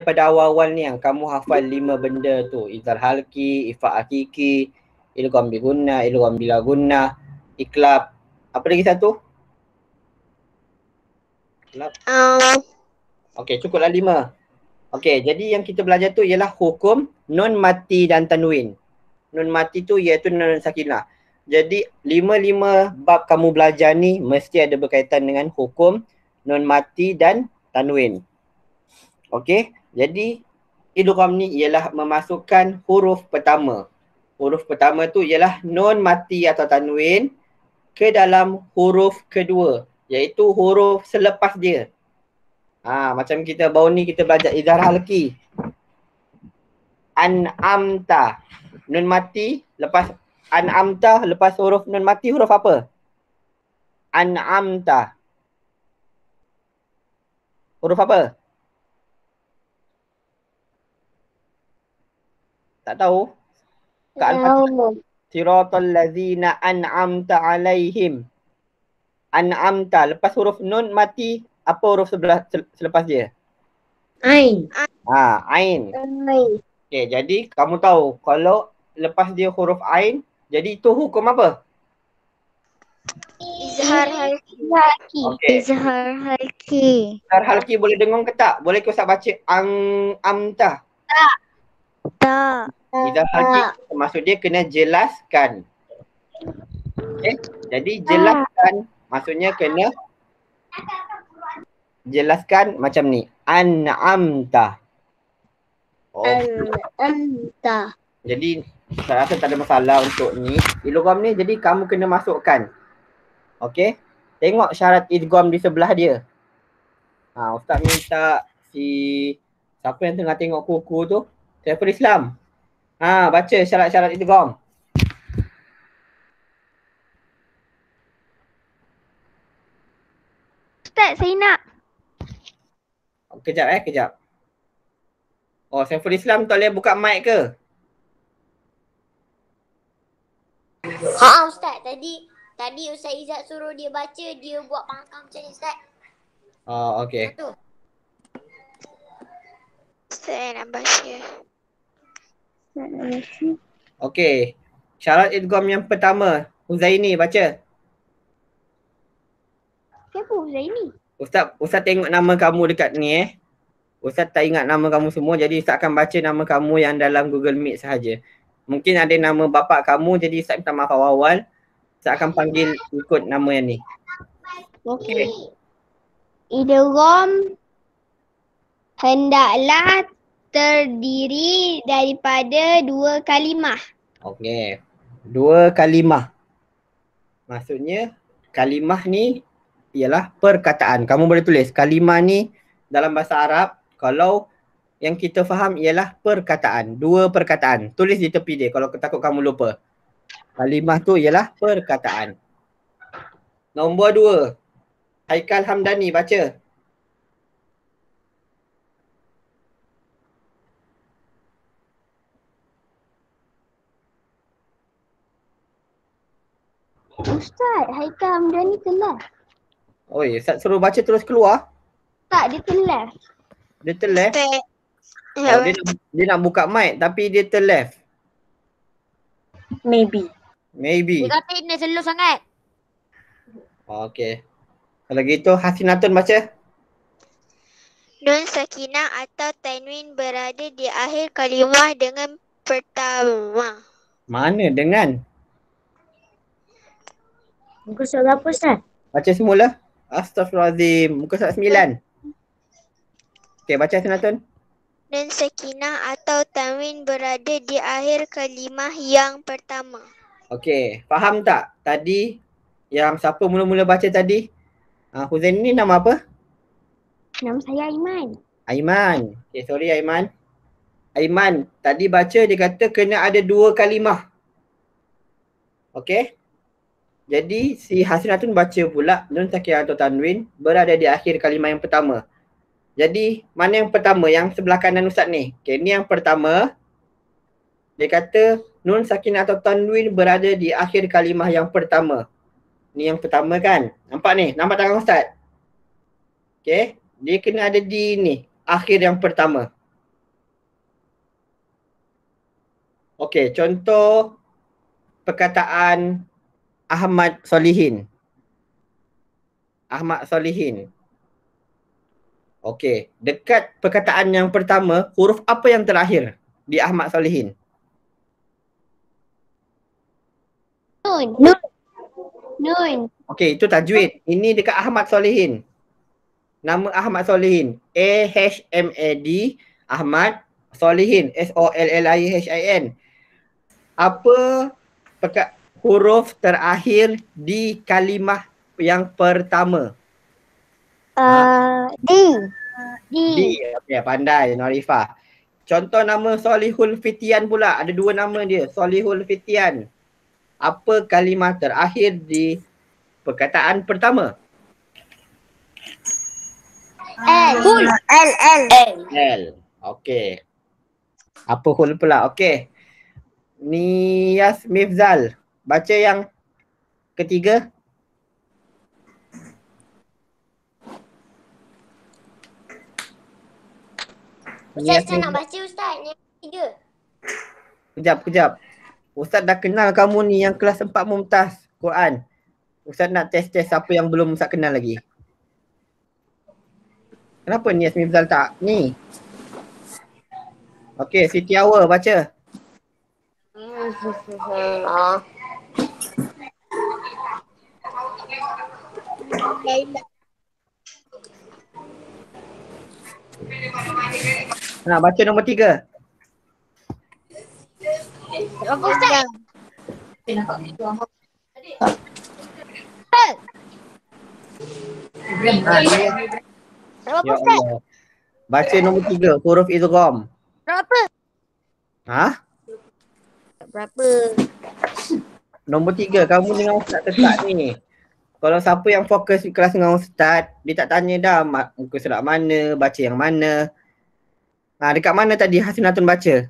pada awal-awal ni yang kamu hafal 5 benda tu. Izhar halki, ifa hakiki, idgham bi gunnah, idgham bila gunnah, iklab. Apa lagi satu? Iklab. Okey, cukuplah 5. Okey, jadi yang kita belajar tu ialah hukum nun mati dan tanwin. Nun mati tu iaitu nun sakinah. Jadi 5 bab kamu belajar ni mesti ada berkaitan dengan hukum nun mati dan tanwin. Okey, jadi idgham ni ialah memasukkan huruf pertama. Huruf pertama tu ialah nun mati atau tanwin ke dalam huruf kedua, iaitu huruf selepas dia. Macam kita baru ni kita belajar izhar halki. An'amta. Nun mati lepas an'amta, lepas huruf nun mati huruf apa? An'amta. Huruf apa? Tak tahu? Kat Al-Fatihah. Siratal ladzina an'amta alaihim. An'amta. Lepas huruf nun mati, apa huruf selepas dia? Ain. Ain. Okay, jadi kamu tahu kalau lepas dia huruf ain, jadi itu hukum apa? Izhar halki. Okay. Izhar halki. Izhar halki boleh dengung ke tak? Boleh ke Ustaz baca amta? Tak. Izhar halki maksud dia kena jelaskan. Okay. Jadi jelaskan maksudnya kena jelaskan macam ni. An'amta. An'amta. Jadi saya rasa tak ada masalah untuk ni. Idgham ni jadi kamu kena masukkan. Okey. Tengok syarat idgham di sebelah dia. Ustaz minta siapa yang tengah tengok kuku tu? Saiful Islam. Baca syarat-syarat idgham. Ustaz, saya nak. Kejap. Saiful Islam tak boleh buka mic ke? Ustaz, tadi Ustaz Izzat suruh dia baca, dia buat pangkang macam ni Ustaz. Okey. Saya nak baca. Okey. Syarat idgham yang pertama, Huzaini baca. Siapa Huzaini? Ustaz tengok nama kamu dekat ni Ustaz tak ingat nama kamu semua, jadi Ustaz akan baca nama kamu yang dalam Google Meet sahaja. Mungkin ada nama bapa kamu, jadi Ustaz minta maaf awal-awal. Ustaz akan panggil ikut nama yang ni. Okey. Idgham hendaklah terdiri daripada 2 kalimah. Okey. 2 kalimah. Maksudnya kalimah ni ialah perkataan. Kamu boleh tulis kalimah ni dalam bahasa Arab, kalau yang kita faham ialah perkataan. 2 perkataan. Tulis di tepi dia kalau takut kamu lupa. Kalimah tu ialah perkataan. Nombor 2. Haikal Hamdani baca. Ustaz, Haikal Hamdani telah. Ustaz suruh baca terus keluar. Tak, dia telah. Dia terleft. Dia nak buka mic tapi dia terleft. Maybe. Dia kata ini slow sangat. Okey. Kalau gitu Hasinatun baca. Nun sakinah atau tanwin berada di akhir kalimah dengan pertama. Mana dengan? Muka surat berapa Ustaz? Baca semula. Astaghfirullahaladzim. Muka surat 9. Okey, baca Hasinatun. Nun sakinah atau tanwin berada di akhir kalimah yang pertama. Okey, faham tak? Tadi yang siapa mula-mula baca tadi? Huzain ni nama apa? Nama saya Aiman. Aiman. Okey, sorry Aiman. Aiman, tadi baca dia kata kena ada 2 kalimah. Okey? Jadi si Hasinatun baca pula nun sakinah atau tanwin berada di akhir kalimah yang pertama. Jadi mana yang pertama? Yang sebelah kanan Ustaz ni. Okey, ni yang pertama. Dia kata nun sakinah atau tanwin berada di akhir kalimah yang pertama. Ni yang pertama kan? Nampak ni? Nampak tangan Ustaz? Okey, dia kena ada di ni, akhir yang pertama. Okey, contoh perkataan Ahmad Solihin. Ahmad Solihin. Okey, dekat perkataan yang pertama, huruf apa yang terakhir di Ahmad Solihin? Nun. Nun. Okey, itu tajwid. Ini dekat Ahmad Solihin. Nama Ahmad Solihin. A-H-M-A-D, Ahmad Solihin. S-O-L-L-I-H-I-N. Apa huruf terakhir di kalimah yang pertama? D. D. D. Okey, pandai Norifah. Contoh nama Solihul Fitian pula. Ada dua nama dia. Solihul Fitian. Apa kalimah terakhir di perkataan pertama? L. L. Okey. Apa hul pula? Okey. Niyas Mifzal. Baca yang ketiga. Ustaz, saya nak baca Ustaz. Yang ketiga. Kejap. Ustaz dah kenal kamu ni yang kelas 4 Mumtaz Quran. Ustaz nak test siapa yang belum Ustaz kenal lagi. Kenapa Niyas Mifzal tak ni? Okey, Siti Awa baca. Nak baca nombor 3. Apa Ustaz? Ya Allah. Baca nombor 3, huruf idgham. Berapa? Ha? Berapa? Nombor 3, kamu dengan Ustaz tetap ni. Kalau siapa yang fokus di kelas dengan Ustaz, dia tak tanya dah muka surat mana, baca yang mana. Ha, dekat mana tadi Hasinatun baca?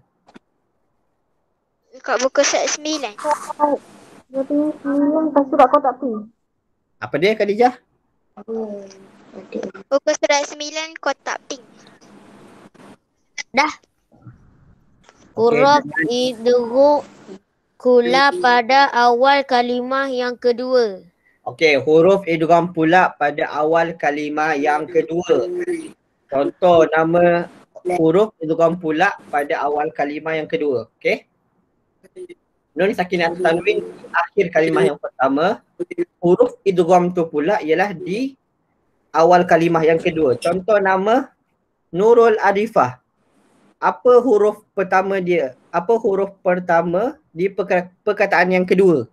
Dekat buku surat 9. Apa dia Khadijah? Buku surat 9 kotak pink. Dah. Huruf idgham pula pada awal kalimah yang kedua. Okey, huruf idgham pula pada awal kalimah yang kedua. Contoh nama huruf idgham pula pada awal kalimah yang kedua. Okey. Nun sakinah tanwin di akhir kalimah yang pertama. Huruf idgham tu pula ialah di awal kalimah yang kedua. Contoh nama Nurul Arifah. Apa huruf pertama dia? Apa huruf pertama di perkataan yang kedua?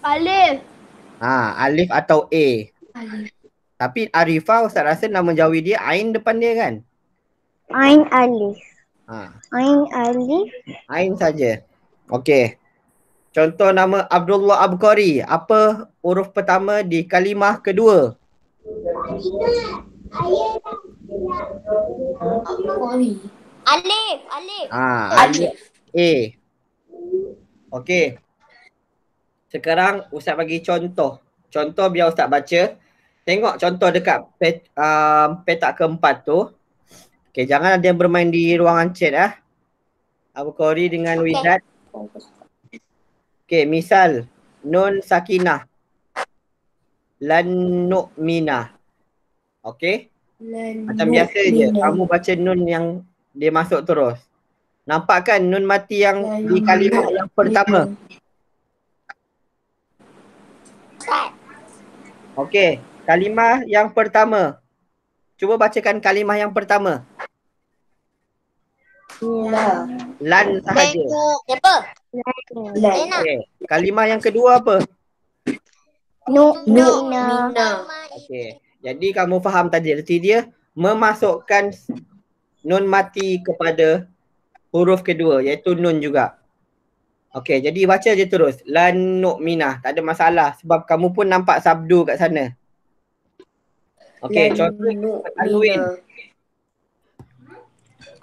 Alif. Ha, alif atau A. Alif. Tapi Arifah Ustaz rasa nama jawi dia Ain depan dia kan? Ain alif. Ha, Ain alif. Ain saja. Okey. Contoh nama Abdullah Abqari. Apa huruf pertama di kalimah kedua? Alif. Ha, alif A. Okey. Sekarang Ustaz bagi contoh. Contoh biar Ustaz baca. Tengok contoh dekat petak keempat tu. Okey, jangan ada yang bermain di ruangan chat Abqari dengan Widat. Okey, misal nun sakinah. Lan nu'minah. Okey? Macam biasa je. Kamu baca nun yang dia masuk terus. Nampak kan nun mati yang di kalimah yang pertama? Okey, kalimah yang pertama. Cuba bacakan kalimah yang pertama. Lan sahaja. Siapa? Okey, kalimah yang kedua apa? Nu'mina. Okey, jadi kamu faham tadi erti dia memasukkan nun mati kepada huruf kedua iaitu nun juga. Okey, jadi baca je terus. Lan nu'minah. Tak ada masalah sebab kamu pun nampak sabdu kat sana. Okey, contoh tanwin.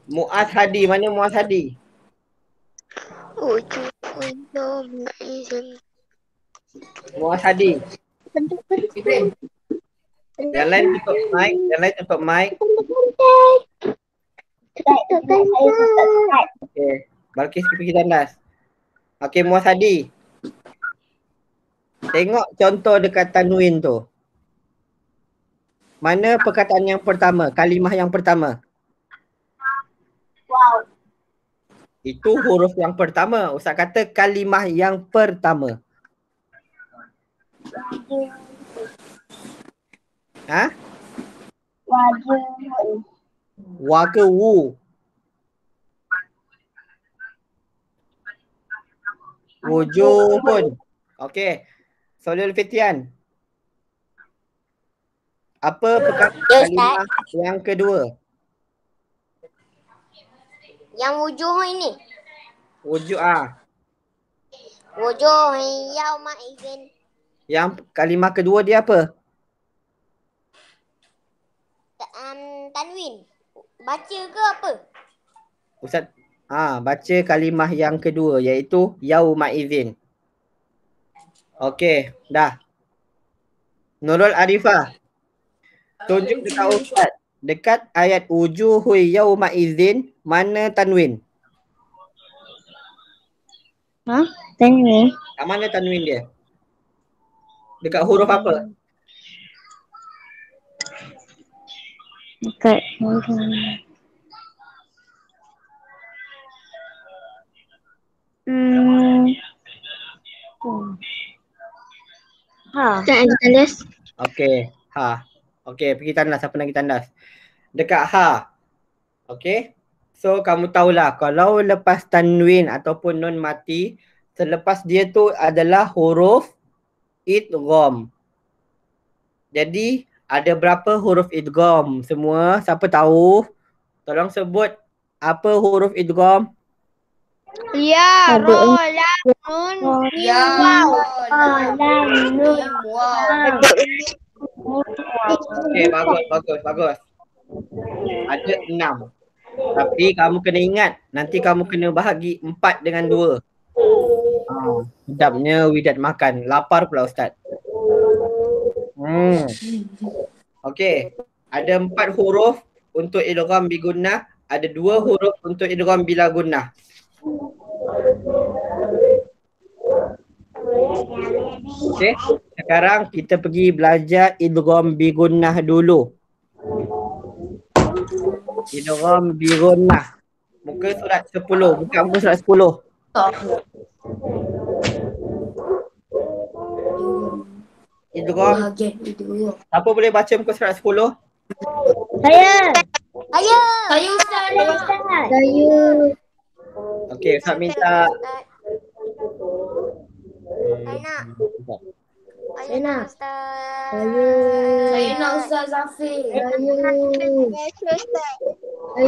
Muaz Hadi, mana Muaz Hadi? Muaz Hadi. Yang lain tutup mic, Okey. Balkis pergi tandas. Okey, Muaz Hadi. Tengok contoh dekat tanwin tu. Mana perkataan yang pertama? Kalimah yang pertama. Wow. Itu huruf yang pertama. Ustaz kata kalimah yang pertama. Ha? Wajibun. Wa ke wu? Wujuhun. Okey. Solul Fitian. Apa perkataan Ya, Ustaz. kalimah yang kedua? Yang wujuh ini. Wujud Wujuh yauma izin. Yang kalimah kedua dia apa? Tanwin. Baca ke apa? Ustaz baca kalimah yang kedua iaitu yauma izin. Okey, dah. Nurul Arifah. Tunjuk dekat Ustaz. Dekat ayat wujuhu yauma izin mana tanwin? Tanwin. Kat mana tanwin dia? Dekat huruf apa? Dekat. Tak ada tandas. Okey, ha. Okey, pergi tandas. Siapa nak pergi tandas? Dekat ha. Okey. So kamu tahulah kalau lepas tanwin ataupun nun mati, selepas dia tu adalah huruf idgham. Jadi ada berapa huruf idgham semua? Siapa tahu? Tolong sebut apa huruf idgham? Ya, ro, lam, nun, mim, Ya. waw. Okey, bagus. Ada 6. Tapi kamu kena ingat, nanti kamu kena bahagi 4 dengan 2. Sedapnya Widat makan. Lapar pula Ustaz. Okey. Ada 4 huruf untuk idgham bi gunnah, ada 2 huruf untuk idgham bila gunnah. Okey. Sekarang kita pergi belajar idgham bi gunnah dulu. Idgham bi gunnah. Muka surat 10, bukan muka surat 10. Idgham. Siapa boleh baca muka surat 10? Saya. Saya Ustaz. Saya. Okey, Ustaz minta. Saya nak Ustaz. Saya nak Ustaz Zafir. Saya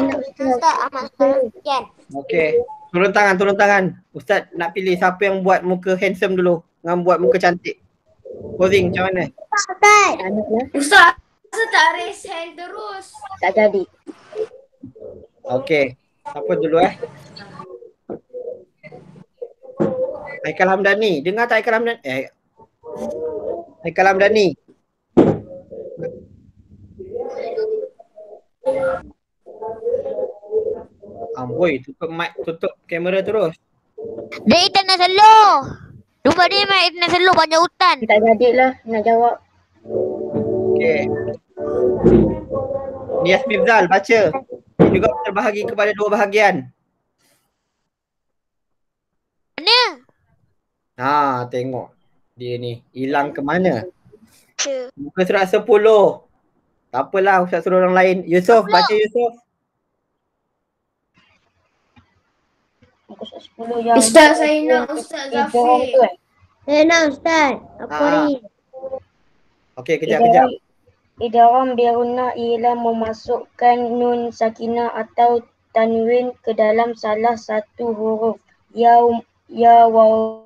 nak Ustaz Ahmad Ustaz. Okey. Turun tangan. Ustaz nak pilih siapa yang buat muka handsome dulu dengan buat muka cantik. Posing macam mana? Ustaz tak raise hand terus. Tak jadi. Okey. Siapa dulu Haikal Hamdani. Dengar tak Haikal Hamdani? Haikal Hamdani. Amboi, tutup mic, tutup kamera terus. Dia tanah selo. Lupa dia mai tanah selo banyak hutan. Tak jadilah nak jawab. Okey. Nias Mifzal baca. Dia juga terbahagi kepada 2 bahagian. Mana? Tengok. Dia ni hilang ke mana? Baca. Muka surat 10. Tak apalah, Ustaz suruh orang lain. Yusof, baca Yusof. Muka surat 10 yang Ustaz saya nak Ustaz Zafir. Saya nak Ustaz. Apa ni? Okey, kejap. Idgham bi gunnah ialah memasukkan nun sakinah atau tanwin ke dalam salah satu huruf. Ya, waw,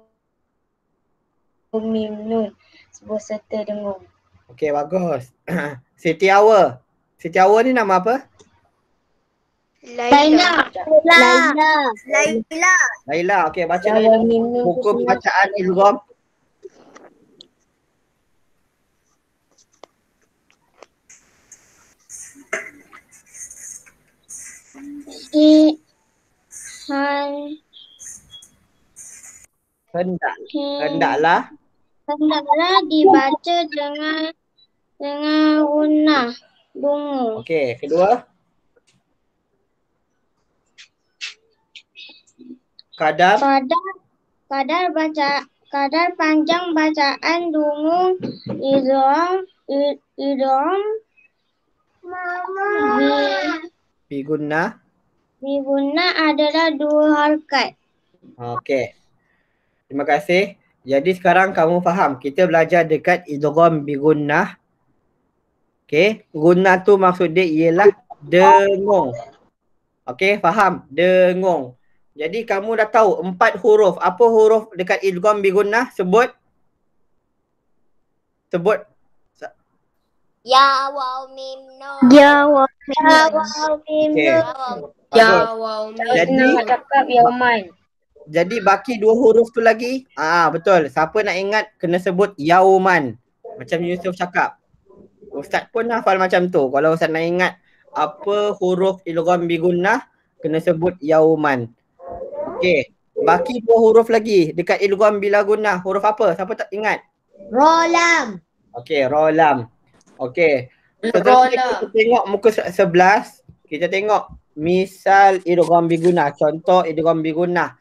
mim, nun berserta dengung. Okey, bagus. Siti Awa. Siti Awa ni nama apa? Laila. Laila. Okey, baca Ya, Laila. waw, mim, nun tu Hukum semua. bacaan idgham. Hendaklah hendaklah dibaca dengan gunnah dungu. Okey, kedua. Kadar Kadar panjang bacaan dungu idgham bigunnah. bigunnah adalah 2 harakat. Okey. Terima kasih. Jadi sekarang kamu faham. Kita belajar dekat idgham bigunnah. Okey, gunnah tu maksud dia ialah dengung. Okey, faham? Dengung. Jadi kamu dah tahu 4 huruf. Apa huruf dekat idgham bigunnah? Sebut. Ya, waw, mim, nun. Ya waw mim Okey. Ya, waw. Bagus. Jadi baki 2 huruf tu lagi. Betul. Siapa nak ingat kena sebut yauman. Macam Yusuf cakap. Ustaz pun hafal macam tu. Kalau Ustaz nak ingat apa huruf idgham bigunnah, kena sebut yauman. Okey. Baki 2 huruf lagi dekat idgham bila gunnah. Huruf apa? Siapa tak ingat? Rolam. Okey, rolam. Okey. Seterusnya kita tengok muka 11. Kita tengok misal idgham bigunnah. Contoh idgham bigunnah.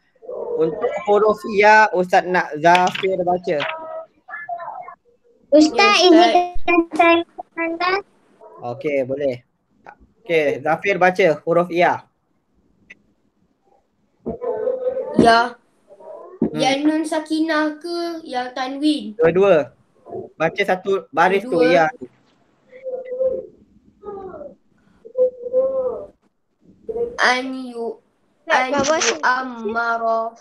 Untuk huruf ya, Ustaz nak Zafir baca. Ustaz, izinkan saya anda. Okey, boleh. Okey, Zafir baca huruf ya. Ya. Yang nun sakinah ke yang tanwin? Dua-dua. Baca satu baris tu Dua. ya. Ammara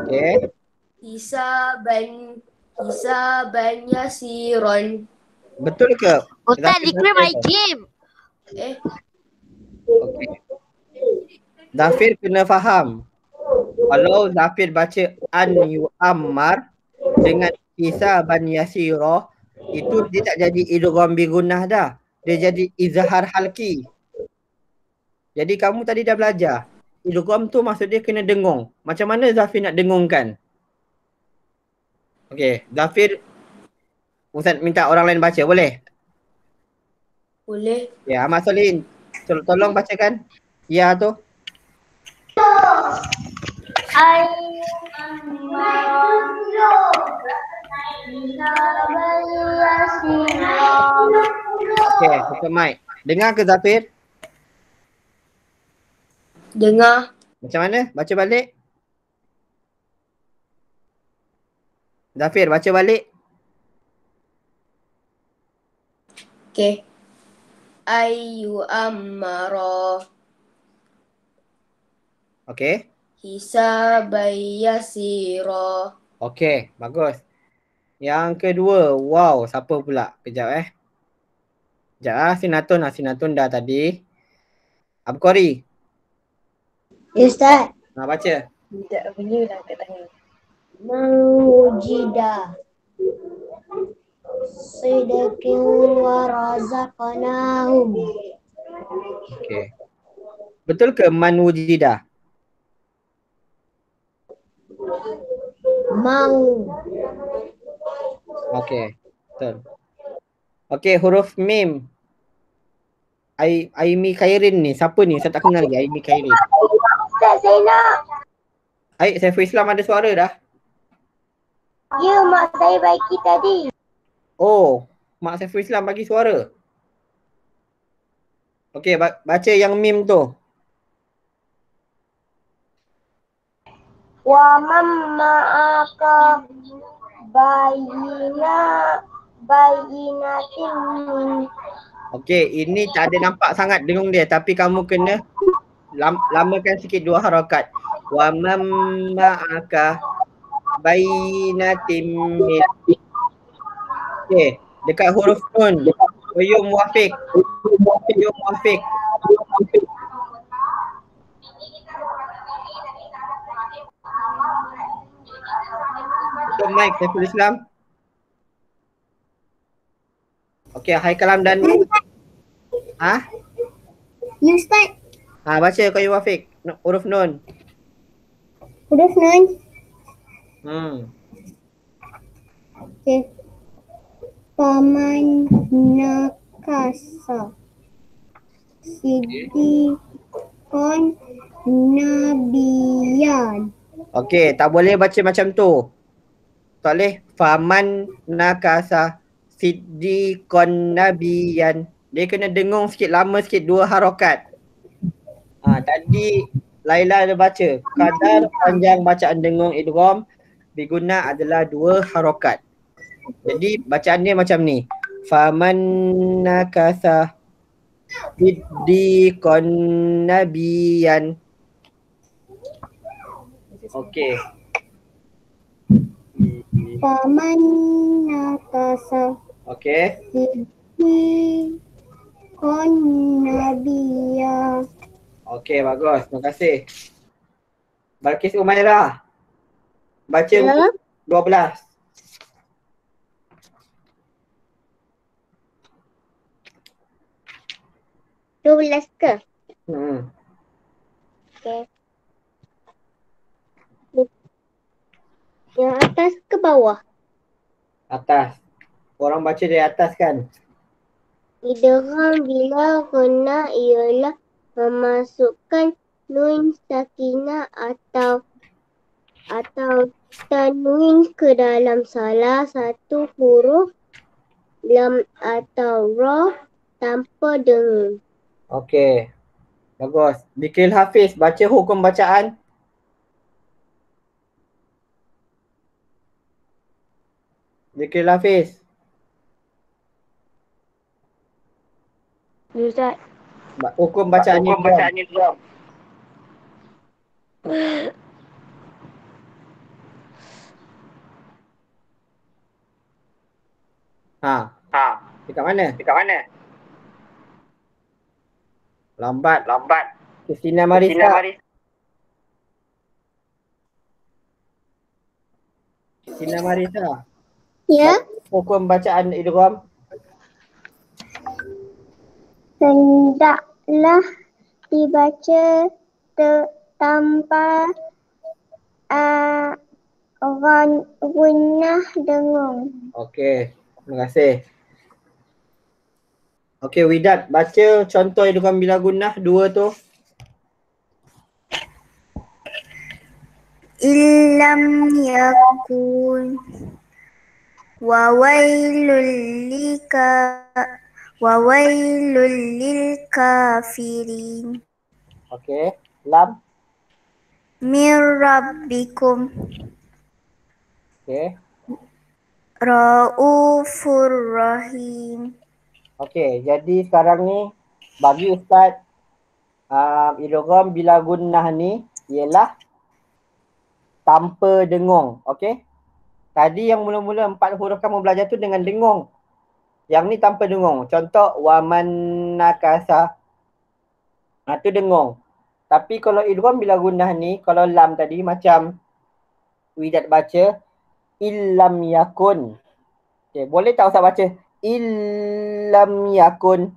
Okey. hisaban yasiran. Betul ke? Ustaz, Zafir declare baca. my game. Okey. Zafir kena faham. Kalau Zafir baca an yu'ammar dengan hisaban yasira, itu dia tak jadi idgham bigunnah dah. Dia jadi izhar halki. Jadi kamu tadi dah belajar. Idgham tu maksud dia kena dengung. Macam mana Zafir nak dengungkan? Okey, Zafir, Ustaz minta orang lain baca, boleh? Boleh. Ya, Ahmad Solihin, tolong bacakan ya tu. Okey, buka mic. Dengar ke Zafir? Dengar. Macam mana? Baca balik. Zafir, baca balik. Okey. Ayu ammara Okey. hisaban yasira. Okey, bagus. Yang kedua, wow, siapa pula? Kejap Sekejap Sinatun dah tadi. Abqari. Ustaz. Nak baca. Tak boleh lah katanya. Mawjida. Sidqin wa razaqnahum. Okey. Betul ke man wujidah? Mau. Okey, betul. Okey, huruf mim. Aimi Khairin ni, siapa ni? Saya tak kenal lagi Aimi Khairin. Ustaz Zainab. Saiful Islam ada suara dah. Ya, mak saya bagi tadi. Oh, Mak Saiful Islam bagi suara. Okey, baca yang mim tu. Wa man ma'aka bayinatin. Okey, ini tak ada nampak sangat dengung dia, tapi kamu kena lamakan sikit 2 harakat. Wa man ma'aka bayinatin min. Okey, dekat huruf nun. Qayyum muwafiq. Qayyum muwafiq. Tutup mic Saiful Islam. Okey, Hai Kalam dan Ya Ustaz. Baca kau Wafiq. Huruf nun. Huruf nun. Okey. Faman nakasa. Siddiqon nabiyan. Okey, tak boleh baca macam tu. Tak boleh. Faman nakasa siddiqon nabiyan. Dia kena dengung sikit, lama sikit, 2 harokat. Tadi Laila ada baca. Kadar panjang bacaan dengung idgham biguna adalah 2 harokat. Jadi bacaan dia macam ni. Faman nakasa siddiqon nabiyan. Okey. Faman nakasa Okey. siddiqon nabiyan. Okey, bagus. Terima kasih. Balkis Umairah. Baca Ya. 12. Ke? Okey. Yang atas ke bawah? Atas. Orang baca dari atas kan? Idgham bila guna ialah memasukkan nun sakinah atau tanwin ke dalam salah satu huruf lam atau ra tanpa dengung. Okey. Bagus. Bikil Hafiz, baca hukum bacaan. Bikil Hafiz. Ustaz. Hukum bacaan ni. Dekat mana? Lambat. Christina Marisa. Christina Marisa. Ya. Hukum bacaan idgham. Hendaklah dibaca tanpa gunnah dengung. Okey. Terima kasih. Okey, Widat, baca contoh idgham bila gunnah 2 tu. Illam yakun wawailul lil kafirin. Okey. Lam. Mir rabbikum Okey. raufur rahim. Okey, jadi sekarang ni bagi Ustaz idgham bila gunnah ni ialah tanpa dengung. Okey. Tadi yang mula-mula 4 huruf kamu belajar tu dengan dengung. Yang ni tanpa dengung. Contoh waman nakasa. Tu dengung. Tapi kalau idgham bila gunnah ni, kalau lam tadi macam Widat baca illam yakun. Okey, boleh tak Ustaz baca illam yakun?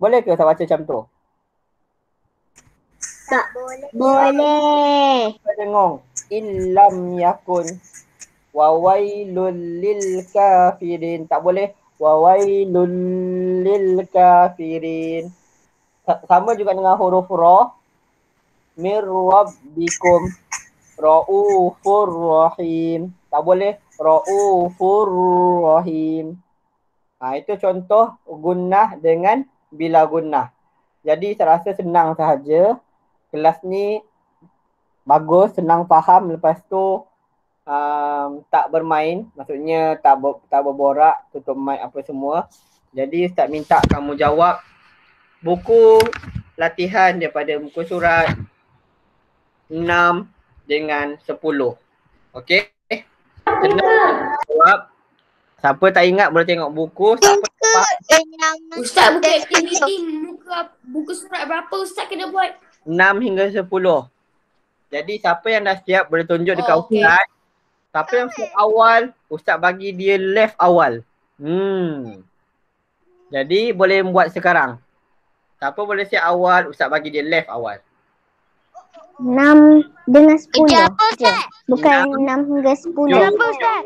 Boleh ke Ustaz baca macam tu? Tak boleh. Dengung. Illam yakun wawailul lil kafirin. Tak boleh wawailul lil kafirin. Sama juga dengan huruf ra. Mir rabbikum raufur rahim. Tak boleh raufur rahim. Itu contoh gunnah dengan bila gunnah. Jadi saya rasa senang sahaja. Kelas ni bagus, senang faham. Lepas tu tak bermain. Maksudnya tak berborak, tutup mic apa semua. Jadi Ustaz minta kamu jawab buku latihan daripada muka surat 6 dengan 10. Okey? Senang jawab. Siapa tak ingat boleh tengok buku. Siapa Ustaz, buku aktiviti buku surat berapa Ustaz kena buat? 6 hingga 10. Jadi siapa yang dah siap boleh tunjuk dekat okey. Ustaz. Siapa yang siap awal, Ustaz bagi dia left awal. Jadi boleh buat sekarang. Siapa boleh siap awal? Ustaz bagi dia left awal. 6 dengan 10 Ejak apa je. Ustaz? Bukan 6 hingga 10. Jom. Apa Ustaz?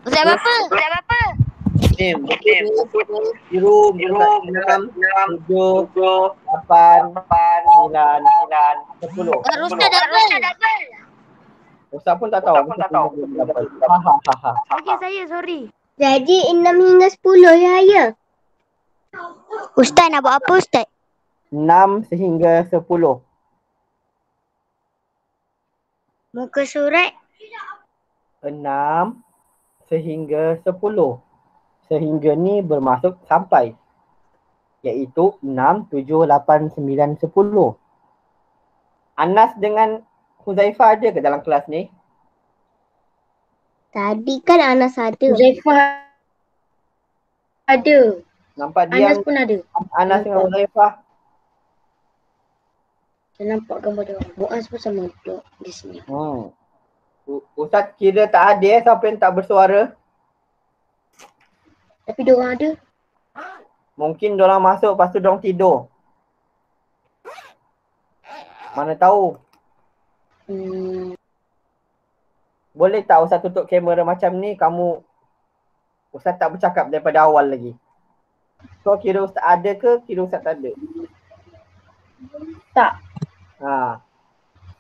Ustaz berapa? Ni buku ni biru, buka 6, 7, 8, 9, 10. Kalau Ustaz double. Ustaz pun tak tahu. Hahaha. Okey saya sorry. Jadi 6 hingga 10 ya, ya. Ustaz nak buat apa Ustaz? 6 sehingga 10. Muka surat 6 sehingga 10. Sehingga ni bermaksud sampai. Iaitu 6, 7, 8, 9, 10. Anas dengan Huzaifah ada ke dalam kelas ni? tadi kan Anas ada. Huzaifah ada. Nampak dia Anas pun ada. Anas dengan Huzaifah? Saya nampak gambar dia. Muaz pun sama duduk di sini. Ustaz kira tak ada siapa yang tak bersuara. Tapi dia orang ada. Mungkin diorang masuk lepas tu diorang tidur. Mana tahu. Boleh tak Ustaz tutup kamera macam ni, kamu Ustaz tak bercakap daripada awal lagi. So kira Ustaz ada ke kira Ustaz tak ada? Tak.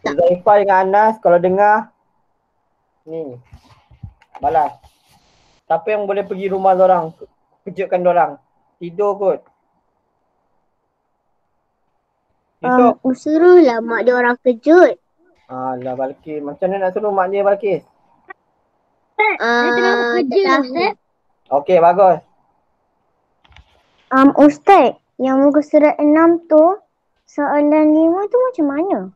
Huzaifah dengan Anas kalau dengar ni balas. Siapa yang boleh pergi rumah dorang, kejutkan dorang. Tidur kot. Yusof. Suruhlah mak dia orang kejut. Alah Balkis, macam mana nak suruh mak dia Balkis? Ustaz. Okey, bagus. Ustaz, yang muka surat 6 tu, soalan 5 tu macam mana?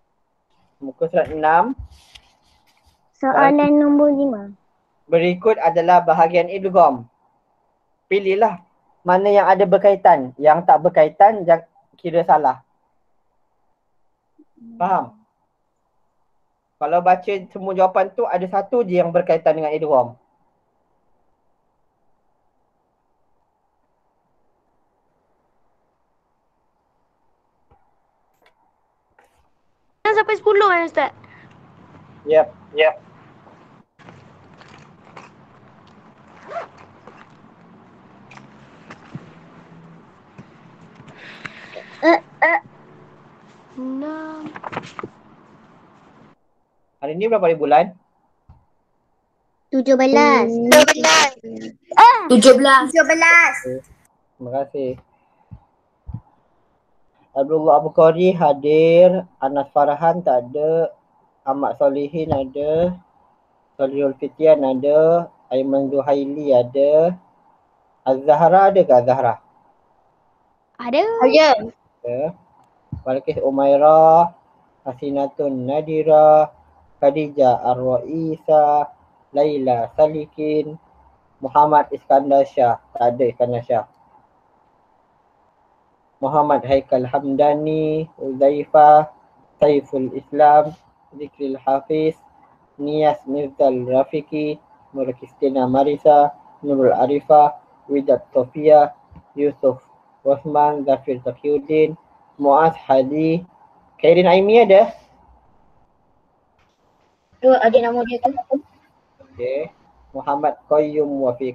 Muka surat 6. Soalan nombor 5. Berikut adalah bahagian idgham. Pilihlah mana yang ada berkaitan. Yang tak berkaitan kira salah. Faham? Kalau baca semua jawapan tu ada satu je yang berkaitan dengan idgham. Sampai 10 Ustaz. Yep. Hari ni berapa hari bulan? 17. 17. Terima kasih. Abdullah Abu Qari hadir. Anas Farhan tak ada. Ahmad Solihin ada. Solihul Fitian ada. Aiman Zuhaili ada. Az-Zahra ada ke Az-Zahra? Ada. Ada. Balkis Umairah. Hasinatun Nadira. Khadijah Ar-Ra'isa. Laila Salikin. Muhammad Iskandar Shah. Tak ada Iskandar Shah. Muhammad Haikal Hamdani. Huzaifah. Saiful Islam. Zikril Hafiz. Niyas Mirzal Rafiki. Nur Kristina Marisa. Nurul Arifah. Widat Sofia. Yusuf Osman. Zafir Taqiyuddin. Muaz Hadi. Khairin Aimi ada? Tu ada nama dia tu. Okay. Muhammad Qayyum Wafiq.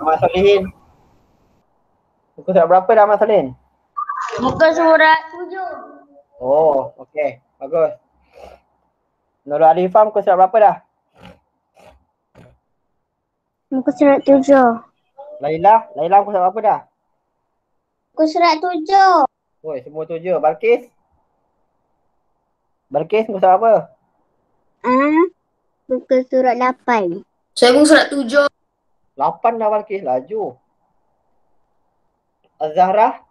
Ahmad Solihin. Muka surat berapa dah Ahmad Solihin? Muka surat 7. Oh, okey. Bagus. Nurul Arifah muka surat berapa dah? Muka surat 7. Laila muka surat berapa dah? Muka surat 7. Oi, semua 7. Balkis muka surat apa? Muka surat 8. Saya muka surat 7. 8 dah Balkis, laju. Az-Zahra?